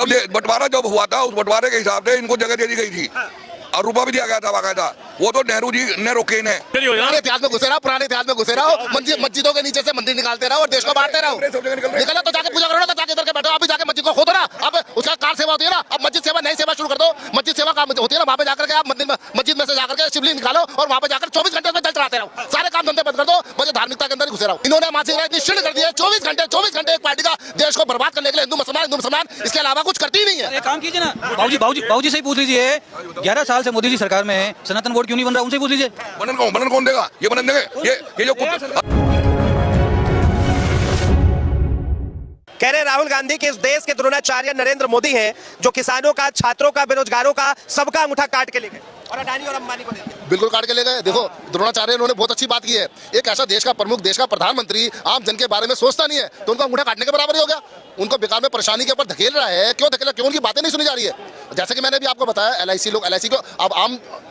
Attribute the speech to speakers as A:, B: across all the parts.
A: बंटवारा जब हुआ था उस बंटवारे के हिसाब से इनको जगह दे दी गई थी और रुपया भी दिया गया था बाकायदा। वो तो नेहरू जी ने रोके ने।
B: पुराने इतिहास में घुसे रहो, पुराने इतिहास में घुसे रहो, मस्जिदों के नीचे से मंदिर निकालते रहो और देश को बांटते रहो। निकला तो जाके पूजा करो ना, तो जाके इधर के बैठो। अभी जाके मस्जिद को खोदो ना, अब उसका कार सेवा होती है ना, अब मस्जिद सेवा नई सेवा शुरू कर दो। मस्जिद सेवा काम होती है ना, वहाँ पे जाकर के आप मस्जिद में से जाकर के शिवलिंग निकालो और वहाँ पे जाकर 24 घंटे में जल चढ़ाते रहो। सारे काम धंधे बंद कर दो, बस धार्मिकता के अंदर घुसे रहो। इन्होंने मानसिक इतनी क्षीण कर दिया, 24 घंटे एक पार्टी का देश को बर्बाद करने के लिए हिंदू मुसलमान इसके अलावा कुछ करती ही नहीं है।
C: काम कीजिए ना, बाबूजी से ही पूछ लीजिए, 11 साल से मोदी जी सरकार में है, सनातन बोर्ड क्यों नहीं बन रहा, उनसे पूछ लीजिए।
A: बनन कौन देगा? ये बनन देंगे? ये जो
D: कह रहे राहुल गांधी कि इस देश के द्रोणाचार्य नरेंद्र मोदी हैं, जो किसानों का, छात्रों का, बेरोजगारों का, सबका अंगूठा काट के ले गए और अडानी और अंबानी को दे दिया।
B: बिल्कुल काट के ले गए। देखो, द्रोणाचार्य उन्होंने बहुत अच्छी बात की है। एक ऐसा देश का प्रमुख, देश का प्रधानमंत्री आम जन के बारे में सोचता नहीं है तो उनका अंगूठा काटने के बराबर ही हो गया। उनको बेकार में परेशानी के ऊपर धकेल रहा है। क्यों धकेल रहा है? क्यों उनकी बातें नहीं सुनी जा रही है? जैसे कि मैंने भी आपको बताया, LIC को अब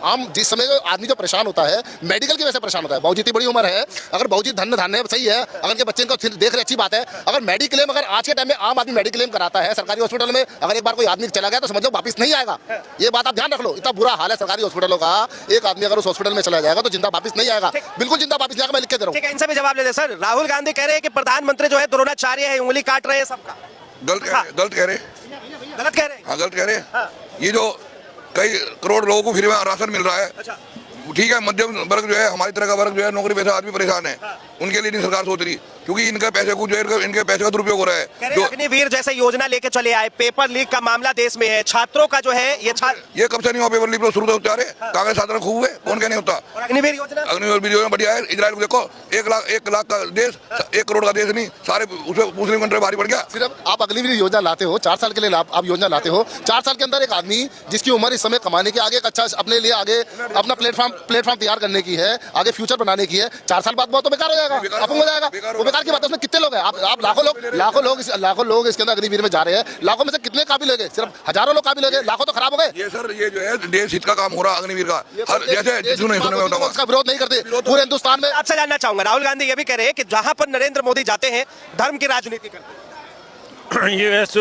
B: आम जिस समय आदमी जो परेशान होता है, मेडिकल की वजह से परेशान होता है। बाबूजी इतनी बड़ी उम्र है, अगर बाबूजी धन सही है, अगर के बच्चे को देख रहे, अच्छी बात है। अगर मेडिक्लेम, अगर आज के टाइम में आम आदमी मेडिक्लेम कराता है सरकारी हॉस्पिटल में, अगर एक बार कोई आदमी चला गया तो समझ लो वापस नहीं आएगा। ये बात आप ध्यान रख लो। इतना बुरा हाल है सरकारी हॉस्पिटलों का। एक आदमी अगर उस हॉस्पिटल में चला जाएगा तो जिंदा वापस नहीं आएगा, बिल्कुल जिंदा वापस नहीं आएगा। मैं लिख के दे रहा हूं।
D: ठीक है, इनसे भी जवाब ले दे सर। राहुल गांधी कह रहे हैं कि प्रधानमंत्री जो है द्रोणाचार्य है, उंगली काट रहे हैं सबका।
A: गलत कह रहे,
D: गलत कह रहे
A: हाँ, गलत कह रहे। ये जो कई करोड़ लोगों को फ्री में राशन मिल रहा है, ठीक है, मध्यम वर्ग जो है, हमारी तरह का वर्ग जो है, नौकरी पैसा आदमी परेशान है, उनके लिए नहीं सरकार सोच रही, क्योंकि इनका पैसे को जो है, इनके पैसे का दुरुपयोग हो रहा है।
D: अग्निवीर जैसे योजना लेके चले आए, पेपर लीक का मामला देश में है, छात्रों का जो है ये
A: कब से नहीं हुआ पेपर लीक? तो शुरू से होते आ रहे, कांग्रेस शासन खूब हुए, कौन क्या नहीं होता।
D: अग्निवीर योजना
A: बढ़िया है। इजराइल को देखो, 1 लाख का देश, 1 करोड़ का देश नहीं, सारे उसमें मुस्लिम कंट्री भारी पड़ गया।
B: सिर्फ आप अग्निवीर योजना लाते हो, 4 साल के लिए आप योजना लाते हो। 4 साल के अंदर एक आदमी जिसकी उम्र इस समय कमाने की, आगे अच्छा अपने लिए आगे अपना प्लेटफॉर्म तैयार करने की है, आगे फ्यूचर बनाने की है, 4 साल बाद बहुत तो बेकार हो जाएगा, अपंग हो जाएगा। वो बेकार की बात है। उसमें कितने लोग हैं? आप लाखों लोग इसके अंदर अग्निवीर में जा रहे हैं। लाखों में से कितने काबिल हो गए? सिर्फ हजारों लोग काबिल हो गए, लाखों तो खराब हो गए।
A: ये सर, ये जो है देश हित का काम हो रहा अग्निवीर का, जैसे
B: उसका विरोध नहीं करते पूरे हिंदुस्तान में।
D: आपसे जानना चाहूंगा, राहुल गांधी ये भी कह रहे हैं कि जहां पर नरेंद्र मोदी जाते हैं धर्म की राजनीति करते हैं।
E: ये वैसे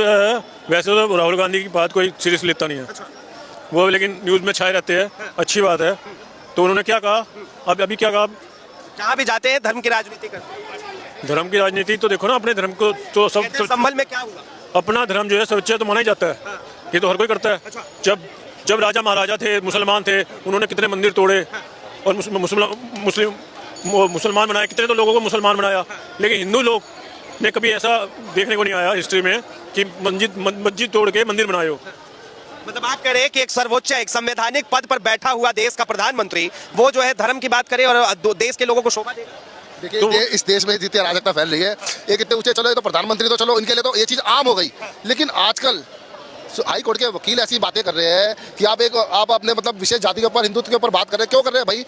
E: तो राहुल गांधी की बात कोई सीरियस लेता नहीं है। वो लेकिन न्यूज में छाए रहते हैं, अच्छी बात है। तो उन्होंने क्या कहा, अभी क्या कहा,
D: जहाँ भी जाते हैं धर्म की राजनीति करते हैं।
E: धर्म की राजनीति तो देखो ना, अपने धर्म को तो सब
D: संभल में क्या हुआ,
E: अपना धर्म जो है सर्वोच्च तो माना ही जाता है। ये तो हर कोई करता है। जब राजा महाराजा थे, मुसलमान थे, उन्होंने कितने मंदिर तोड़े और मुसलमान बनाए, कितने तो लोगों को मुसलमान बनाया। लेकिन हिंदू लोग ने कभी ऐसा देखने को नहीं आया हिस्ट्री में कि मस्जिद तोड़ के मंदिर बनाए हो।
D: मतलब आप कह रहे हैं कि एक सर्वोच्च, एक संवैधानिक पद पर बैठा हुआ देश का प्रधानमंत्री वो जो है धर्म की बात करे और देश के लोगों को शोभा दे।
B: देखिए, तो इस देश में जितनी अराजकता फैल रही है, एक इतने ऊंचे, चलो ये तो प्रधानमंत्री तो चलो इनके लिए तो ये चीज आम हो गई। लेकिन आजकल हाई कोर्ट के वकील ऐसी बातें कर रहे हैं कि आप अपने मतलब विशेष जाति के ऊपर, हिंदुत्व के ऊपर बात कर रहे हैं। क्यों कर रहे हैं भाई?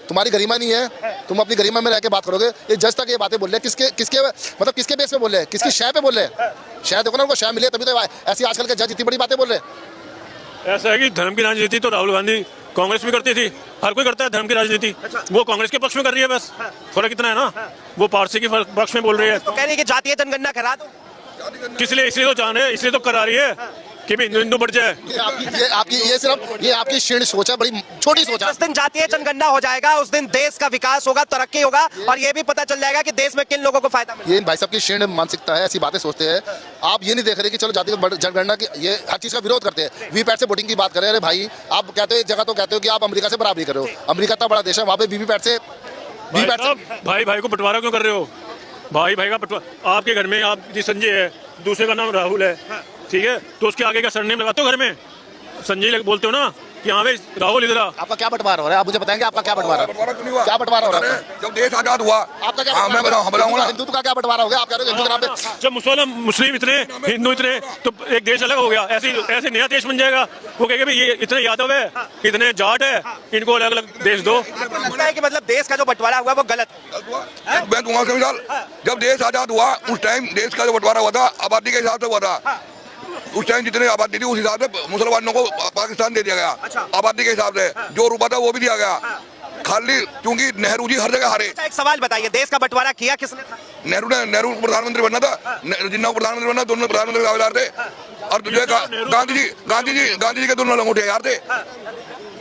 B: तुम्हारी गरिमा नहीं है, तुम अपनी गरिमा में रह के बात करोगे। ये जज तक ये बातें बोल रहे हैं, किसके बेस पे बोल रहे हैं, किसकी शय पे बोल रहे हैं? शय देखो ना, उनको शय मिले तभी तो ऐसी आजकल के जज इतनी बड़ी बातें बोल रहे हैं।
E: ऐसा है कि धर्म की राजनीति तो राहुल गांधी कांग्रेस में करती थी, हर कोई करता है धर्म की राजनीति। वो कांग्रेस के पक्ष में कर रही है, बस फर्क इतना है ना, वो पारसी के पक्ष में बोल रही है।
D: तो कह रही है कि जातीय जनगणना करा दो,
E: किस लिए? इसलिए तो जाने, इसलिए तो करा रही है कि भी हिंदू बढ़ जाए।
B: ये आपकी क्षीण सोच है, बड़ी छोटी सोच है।
D: जिस दिन जातीय जनगणना हो जाएगा उस दिन देश का विकास होगा, तरक्की होगा और ये भी पता चल जाएगा कि देश में किन लोगों को फायदा मिलेगा।
B: ये भाई साहब की क्षीण मानसिकता है, ऐसी बातें सोचते हैं। आप ये नहीं देख रहे कि चलो जातीय जनगणना की, ये हर चीज का विरोध करते हैं। वीवीपैट से वोटिंग की बात करें, अरे भाई आप कहते हो एक जगह तो कहते हो कि आप अमेरिका से बराबरी कर रहे हो। अमेरिका इतना बड़ा देश है, वहाँ पे वीवीपैट से
E: भाई को बंटवारा क्यों कर रहे हो? भाई का बंटवारा, आपके घर में आप संजय है, दूसरे का नाम राहुल है, ठीक है, तो उसके आगे का सरनेम लगाते हो घर में, संजय बोलते हो ना कि हाँ भाई राहुल इधर।
B: आपका क्या बंटवारा हो रहा है? आप मुझे बताएंगे आपका क्या बंटवारा हो रहा है? क्या बंटवारा हो रहा है?
A: जब देश आजाद हुआ आपका क्या? मैं बताऊंगा।
B: हिंदुत्व का क्या बंटवारा हो गया? आप कह रहे हो हिंदू के नाम पे
E: जब मुस्लिम इतने, हिंदू इतने, तो एक देश अलग हो गया। ऐसे नया देश बन जाएगा। वो कहेंगे भाई ये इतने यादव है, इतने जाट है, इनको अलग अलग देश दो।
D: लगता है कि मतलब देश का जो बंटवारा हुआ वो गलत है।
A: मैं दूंगा मिसाल, जब देश आजाद हुआ उस टाइम देश का जो बंटवारा हुआ था आबादी के हिसाब से हुआ था। उस टाइम जितने आबादी थी उस हिसाब से मुसलमानों को पाकिस्तान दे दिया गया। आबादी के हिसाब से जो रुपया था वो भी दिया गया, खाली क्योंकि नेहरू जी हर जगह हारे।
D: एक सवाल बताइए, देश का बंटवारा किया किसने था?
A: नेहरू को प्रधानमंत्री बनना था, जिन्ना को प्रधानमंत्री बनना, दोनों प्रधानमंत्री दावेदार थे। और दूसरे गांधी जी के दोनों लंगोटे यार थे,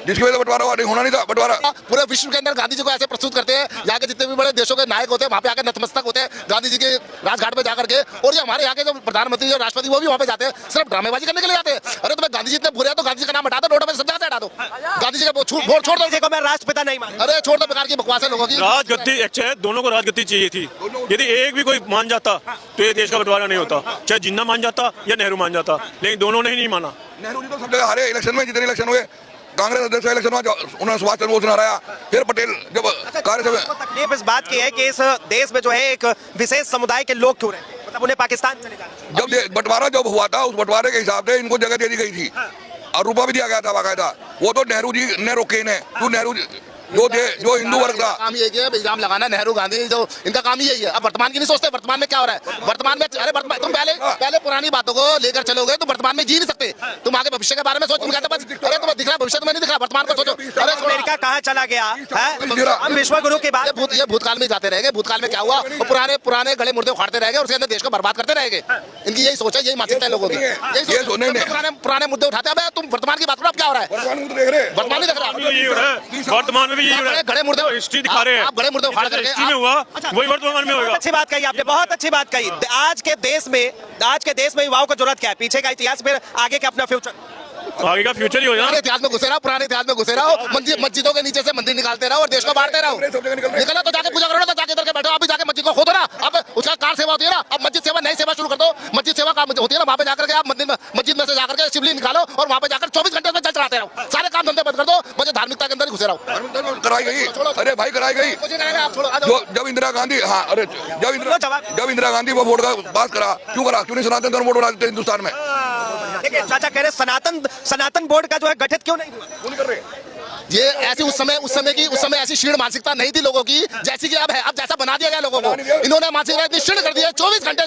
A: जिसकी वजह से बंटवारा होना नहीं था। बंटवारा
B: पूरे विश्व के अंदर गांधी जी को ऐसे प्रस्तुत करते हैं, यहाँ के जितने भी बड़े देशों के नायक होते हैं वहाँ पे आकर नतमस्तक होते हैं गांधी जी के राजघाट पे जाकर के। और ये हमारे यहाँ के जो प्रधानमंत्री और राष्ट्रपति वो भी वहाँ पे जाते हैं, सिर्फ ड्रामेबाजी करने के लिए जाते हैं। अरे तुम्हें गांधी जी इतने बुरे हैं तो गांधी जी का नाम हटा दो, नोटों में सब हटा दो, गांधी जी का वोट छोड़ दो।
D: को मैं राष्ट्रपिता नहीं मानता।
B: अरे छोड़ दो, बेकार की बकवास है लोगों की।
E: राजगद्दी अच्छा है, दोनों को राजगद्दी चाहिए थी। यदि एक भी कोई मान जाता तो ये देश का बंटवारा नहीं होता, चाहे जिन्ना मान जाता या नेहरू मान जाता, लेकिन दोनों ने ही नहीं माना।
A: नेहरू जी तो सब जगह हारे, इलेक्शन में जितने इलेक्शन हुए, कांग्रेस अध्यक्ष का इलेक्शन हुआ उन्होंने सुभाष चंद्र बोस ने हराया, फिर पटेल जब कार्यसभा।
D: तकलीफ इस बात की है कि इस देश में जो है एक विशेष समुदाय के लोग क्यों रहते हैं, मतलब उन्हें पाकिस्तान चले जाना।
A: जब बंटवारा जब हुआ था, उस बंटवारे के हिसाब से इनको जगह दे दी गई थी और रुपया भी दिया गया था बाकायदा। वो तो नेहरू जी ने रोके ने, तू नेहरू जो हिंदू वर्ग था।
B: काम यही है, इल्जाम लगाना नेहरू गांधी जो इनका काम ही यही है। अब वर्तमान की नहीं सोचते, वर्तमान में क्या हो रहा है वर्तमान में। अरे वर्तमान तुम पहले पुरानी बातों को लेकर चलोगे तो वर्तमान में जी नहीं सकते। तुम आगे भविष्य के बारे में सोच, तुम कहते बस अरे तुम्हें दिख रहा भविष्य में नहीं दिख रहा, वर्तमान को सोचो। अरे
D: अमेरिका कहाँ चला गया है, हम विश्व गुरु की बात।
B: ये भूतकाल में जाते रहेंगे, भूतकाल में क्या हुआ और पुराने गले मुर्दे उखाड़ते रहेंगे और उसके अंदर देश को बर्बाद करते रहेंगे। इनकी यही सोच है, यही मानसिकता है लोगों की। पुराने मुद्दे उठाते हैं। तुम वर्तमान की बात करो, अब क्या हो रहा है वर्तमान नहीं देख रहा,
E: वर्तमान में भी यही हो रहा है।
B: गड़े मुर्दे
E: हिस्ट्री दिखा रहे हैं,
B: आप गड़े मुर्दे उखाड़ करके
E: हिस्ट्री में हुआ वही वर्तमान में होगा।
D: अच्छी बात कही आपने, बहुत अच्छी बात कही। आज के देश में युवाओं को जरूरत क्या है, पीछे का इतिहास, फिर आगे का अपना फ्यूचर।
E: आगे का फ्यूचर ही हो जाना।
B: इतिहास में घुसे रहो, पुराने इतिहास में घुसे रहो, मस्जिदों के नीचे से मंदिर निकालते रहो और देश को बांटते रहो। निकलो तो जाके पूजा करो ना, तो जाके इधर के बैठो। अभी जाके मस्जिद को खोदो ना, अब उसका कार सेवा होती है ना, अब मस्जिद सेवा नई सेवा शुरू कर दो। मस्जिद सेवा काम होती है ना, वहाँ पे जाकर के आप मस्जिद में से जाकर के शिवलिंग निकालो और वहाँ पे जाकर 24 घंटे में जल चढ़ाते रहो। सारे काम धंधे बंद कर दो, मुझे धार्मिकता के अंदर ही घुसे रहो।
A: कराई गई, अरे भाई कराई गई। जब इंदिरा गांधी, हाँ अरे जब इंदिरा गांधी वो वोट का बात करा, क्यों नहीं सनातन धर्म वोट बना देते हिंदुस्तान में।
D: देखिए चाचा कह रहे सनातन बोर्ड का जो है गठित क्यों नहीं हुआ।
B: ये ऐसी उस समय ऐसी क्षीण मानसिकता नहीं थी लोगों की जैसी कि अब है। अब जैसा बना दिया गया लोगों को, इन्होंने मानसिकता इतनी क्षीण कर दी है। 24 घंटे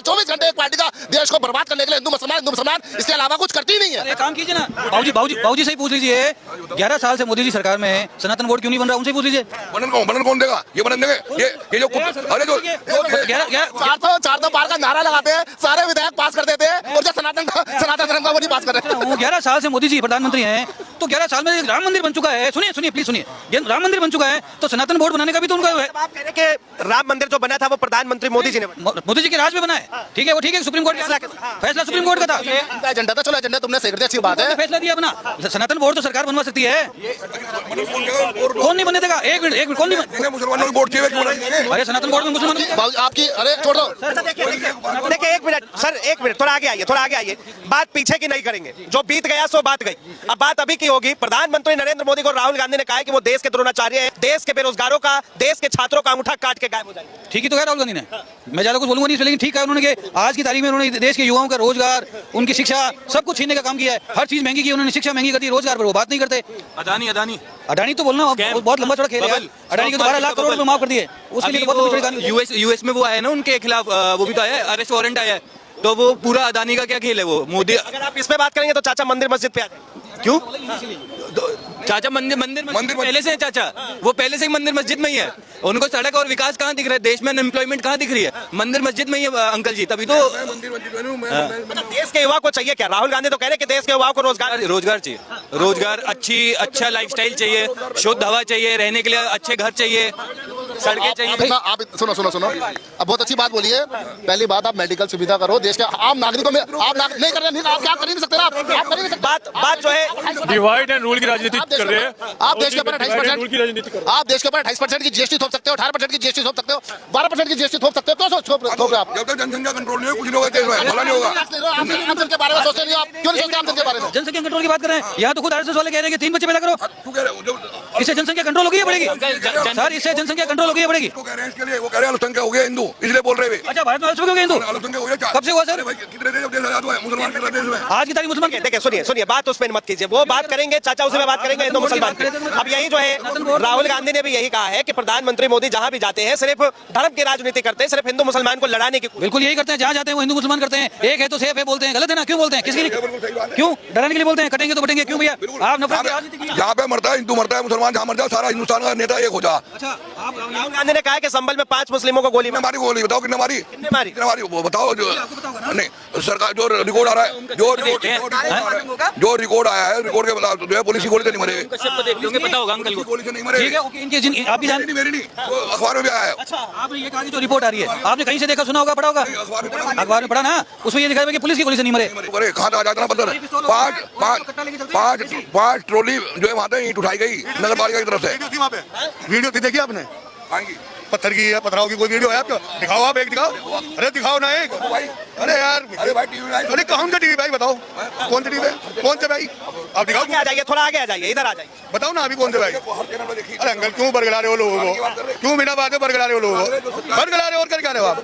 B: एक पार्टी का देश को बर्बाद करने के लिए हिंदू मुसलमान इसके अलावा कुछ करती ही नहीं है।
C: एक काम कीजिए ना, बाबूजी से ही पूछ लीजिए, 11 साल से मोदी जी सरकार में है, सनातन बोर्ड क्यों नहीं बन रहा, उनसे पूछ लीजिए।
A: बनन कौन देगा, ये बनन देंगे। ये जो अरे जो
B: 400 पार का नारा लगाते हैं, सारे विधेयक पास कर देते हैं और जो सनातन धर्म का वो नहीं पास कर रहे हैं।
C: 11 साल से मोदी जी प्रधानमंत्री हैं, तो 11 साल में राम मंदिर बन चुका है। सुनिए प्लीज सुनिए, राम मंदिर बन चुका है तो सनातन बोर्ड बनाने का भी तो उनका है।
D: आप कह रहे हैं कि राम मंदिर जो बना था वो प्रधानमंत्री मोदी जी ने
C: मोदी जी के राज में बना है, ठीक है, वो ठीक है, सुप्रीम कोर्ट का फैसला सुप्रीम कोर्ट का था।
B: एजेंडा था, चलो एजेंडा तुमने सही कर दिया, अच्छी बात है,
C: फैसला दिया अपना। सनातन बोर्ड तो सरकार बनवा सकती है, कौन नहीं बने देगा। एक मिनट कौन नहीं,
A: मुसलमानों की वोट चाहिए।
C: अरे सनातन बोर्ड में मुसलमान
B: आपकी, अरे छोड़ दो।
D: देखिए एक मिनट सर, एक मिनट, थोड़ा आगे आइए। बात पीछे की नहीं करेंगे, जो बीत गया सो बात गई, अब बात अभी की होगी। प्रधानमंत्री नरेंद्र मोदी को राहुल गांधी ने कहा है कि वो देश के द्रोणाचार्य हैं, देश के बेरोजगारों का, देश के छात्रों का अंगूठा काट के गायब हो जाएंगे।
C: ठीक ही तो है राहुल गांधी ने, मैं ज्यादा कुछ बोलूंगा नहीं, लेकिन ठीक है उन्होंने कि आज की तारीख में उन्होंने देश के युवाओं का रोजगार, उनकी शिक्षा, सब कुछ छीनने का काम किया है। हर चीज महंगी की उन्होंने, शिक्षा महंगी कर दी, रोजगार पर वो बात नहीं करते। अडानी तो बोलना बहुत लंबा चौड़ा खेल है। अडानी को 12 लाख करोड़ रुपए माफ कर दिए, उसके लिए बहुत बड़ी कहानी।
F: यूएस में वो आया ना, उनके खिलाफ वो भी तो आया, अरेस्ट वारंट आया है, तो वो पूरा अदानी का क्या खेल है वो मोदी।
D: अगर आप इस पे बात करेंगे तो चाचा मंदिर मस्जिद पे आ जाएंगे।
F: क्यों चाचा मंदिर मस्जिद पहले से है चाचा, वो पहले से ही मंदिर मस्जिद में ही है। उनको सड़क और विकास कहाँ दिख रहा है, देश में अनएम्प्लॉयमेंट कहाँ दिख रही है, मंदिर मस्जिद में ही है अंकल जी, तभी तो।
D: देश के युवा को चाहिए क्या, राहुल गांधी तो कह रहे कि देश के युवाओं को
F: रोजगार चाहिए, रोजगार, अच्छा लाइफस्टाइल चाहिए, शुद्ध हवा चाहिए, रहने के लिए अच्छे घर चाहिए, सड़कें चाहिए।
B: आप सुनो, अब बहुत अच्छी बात बोली है। पहली बात, आप मेडिकल सुविधा करो देश के आम नागरिकों में, आप नहीं कर रहे, आप क्या कर नहीं सकते ना, आप कर नहीं सकते।
D: बात जो है
E: डिवाइड एंड रूल की राजनीति कर रहे हैं।
B: आप देश के ऊपर 28% की जीएसटी थोप सकते हो, 18% की जीएसटी थोप सकते हो, 12% की जीएसटी थोप सकते हो, तो थोप रहे आप।
A: जब तक जनसंख्या कंट्रोल नहीं हो, कुछ नहीं होगा देश में, भला नहीं होगा।
B: आमदन के बारे में सोचते नहीं, आप क्यों नहीं सोचते आमदन के बारे में।
C: जनसंख्या कंट्रोल की बात कर रहे हैं, यहाँ तो खुद आरएसएस वाले कह रहे हैं कि 3 बच्चे पैदा करो,
A: तू कह रहे हो
C: इससे जनसंख्या कंट्रोल होगी या बढ़ेगी। सर इससे जनसंख्या कंट्रोल होगी या बढ़ेगी।
A: कह रहे हैं इसके लिए, वो कह रहे हैं अल्पसंख्यक हो गया हिंदू, इसलिए बोल रहे हैं।
C: अच्छा भारत में अल्पसंख्यक हो गए हिंदू,
A: अल्पसंख्यक हो गया
C: कब से हुआ सर।
A: कितने देश आजाद हुए मुसलमान के देश में,
C: आज की तारीख मुसलमान के।
D: देखिए सुनिए, बात उस पर मत कीजिए, वो बात करेंगे चाचा, उसी में बात करेंगे हिंदू मुसलमान की। अब यही जो है राहुल गांधी ने भी यही कहा है कि प्रधानमंत्री मोदी जहां भी जाते हैं सिर्फ धर्म की राजनीति करते हैं, सिर्फ हिंदू मुसलमान को लड़ाने की।
C: बिल्कुल यही करते हैं, जहाँ जाते हैं वो हिंदू मुसलमान करते हैं। एक है तो सेफ है बोलते हैं, गलत है ना, क्यों बोलते हैं, किसके लिए, क्यों डराने के लिए बोलते हैं, कटेंगे तो बटेंगे, क्यों भैया आप नफरत की राजनीति की।
A: जहाँ पे मरता है हिंदू मरता है, मुसलमान जहाँ मर जाए, सारा हिंदुस्तान का नेता एक हो जा।
C: अच्छा आप
D: राहुल गांधी ने कहा कि संभल में 5 मुस्लिमों को गोली
A: कितने मारी गोली बताओ, कितने मारी,
D: कितने मारी?
A: कितने मारी वो बताओ। जो नहीं सरकार जो रिकॉर्ड आ रहा है, जो रिकॉर्ड आया है, रिकॉर्ड के मतलब जो है पुलिस की गोली से नहीं मरे,
F: पता होगा अंकल को।
A: गोली से नहीं मरे।
C: ठीक है, ओके, इनके आप भी जानते
A: मेरी नहीं, वो अखबार में भी आया है।
C: अच्छा, आपने ये कहा कि जो रिपोर्ट आ रही है आपने कहीं से देखा, सुना होगा, पढ़ा होगा, अखबार में पढ़ा ना, उसमें ये दिखाया कि पुलिस की गोली से नहीं मरे।
A: अरे कहाँ आ जाता ना पत्थर, पांच ट्रॉली जो है वहाँ से ईंट उठाई गई नगर पालिका की तरफ से।
G: वीडियो थी वहाँ पे, वीडियो थी, देखी आपने?
A: आएंगी
G: पत्थर की है, पथराव की कोई वीडियो है आपको? दिखाओ, आप एक दिखाओ। अरे दिखाओ ना एक। अरे यार,
A: अरे भाई टीवी में
G: अरे कौन सा टीवी भाई बताओ, कौन सा टीवी है, कौन से भाई आप दिखाओ,
D: आगे आ जाइए, थोड़ा आगे आ जाइए, इधर आ जाइए।
G: बताओ ना अभी कौन से भाई। अरे अंकल क्यों बरगला रहे हो लोगों को, क्यों बिना बात में बरगला रहे हो लोगों को, बरगला रहे हो और कर क्या रहे हो आप?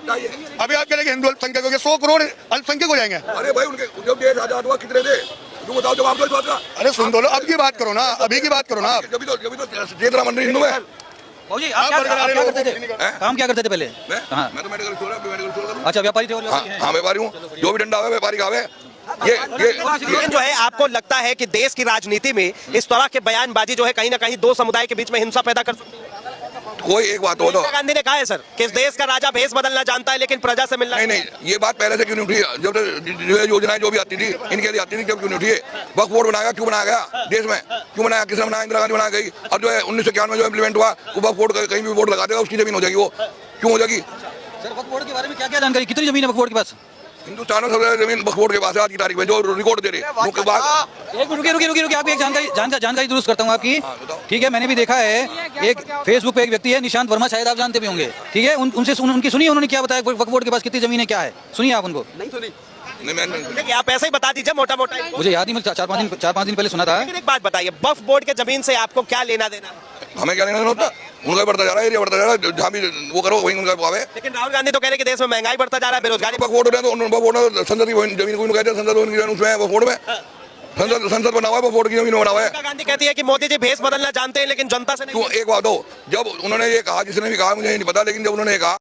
G: अभी आप कह रहे हिंदू अल्पसंख्यक हो गए, 100 करोड़ अल्पसंख्यक हो जाएंगे।
A: अरे भाई उनके जब देश आजाद हुआ कितने थे, तुम बताओ जब आप लोग बात का।
G: अरे सुन दो लो, अब की बात करो ना, अभी की बात करो ना आप।
A: जब तो जेतरा मंदिर हिंदू है।
C: जी, आप क्या करते थे, काम क्या करते थे पहले? हाँ,
A: मैं तो मेडिकल स्टोर।
C: अच्छा, व्यापारी थे और व्यापारी हैं।
A: हाँ व्यापारी हूँ, जो भी डंडा आवे व्यापारी का आवे।
D: लेकिन जो है आपको लगता है कि देश की राजनीति में इस तरह के बयानबाजी जो है कहीं ना कहीं दो समुदाय के बीच में हिंसा पैदा कर सकती है?
A: कोई एक बात हो तो
D: इंदिरा गांधी ने कहा है सर कि इस देश का राजा भेष बदलना जानता है लेकिन प्रजा से मिलना
A: नहीं, ये बात पहले से क्यों नहीं उठी? जब जो है योजनाएं जो भी आती थी इनके लिए आती थी, जब क्यों नहीं उठी है? वक्फ बोर्ड बनाया, क्यों बनाया गया देश में, क्यों बनाया, किसने बनाया? इंदिरा गांधी बनाया गई। और जो है 1991 में जो इम्प्लीमेंट हुआ, वक्फ बोर्ड कहीं भी बोर्ड लगा देगा उसकी जमीन हो जाएगी, वो क्यों हो जाएगी?
C: सर, वक्फ बोर्ड के बारे में क्या क्या जानकारी, कितनी जमीन है वक्फ बोर्ड के पास?
A: हिंदुस्तान में सबसे जमीन वक्फ बोर्ड के पास है आज की तारीख में, जो रिकॉर्ड दे रहे उसके बाद।
C: एक मिनट रुकिए, आपको एक जानकारी दुरुस्त करता हूँ आपकी। ठीक है, मैंने भी देखा है, एक फेसबुक पे एक व्यक्ति है निशांत वर्मा, शायद आप जानते भी होंगे। ठीक है, उनसे उनकी सुनिए, उन्होंने क्या बताया वक्फ बोर्ड के पास कितनी जमीन है, क्या है, सुनिए आप उनको।
A: नहीं,
D: आप ऐसे ही बता दीजिए मोटा मोटा।
C: मुझे याद नहीं, मैं 4-5 दिन पहले सुना था।
D: लेकिन एक बात बताइए, वक्फ बोर्ड के जमीन से आपको क्या लेना देना?
A: हमें क्या लेना देना होता? उनका बढ़ता जा रहा है, एरिया बढ़ता जा रहा है, जहाँ भी वो करो वहीं उनका आवे।
D: लेकिन राहुल गांधी तो कह रहे हैं कि देश में महंगाई बढ़ता जा रहा है, बेरोजगारी।
A: वक्फ बोर्ड है तो वक्फ बोर्ड संसद की जमीन को कहते हैं, संसद उसमें वक्फ बोर्ड में संसद बना हुआ है, वक्फ बोर्ड की जमीन बना हुआ है।
D: इंदिरा गांधी कहती है कि मोदी जी भेष बदलना जानते हैं लेकिन जनता से नहीं।
A: क्यों? एक बात हो, जब उन्होंने ये कहा, जिसने भी कहा मुझे नहीं पता, लेकिन जब उन्होंने कहा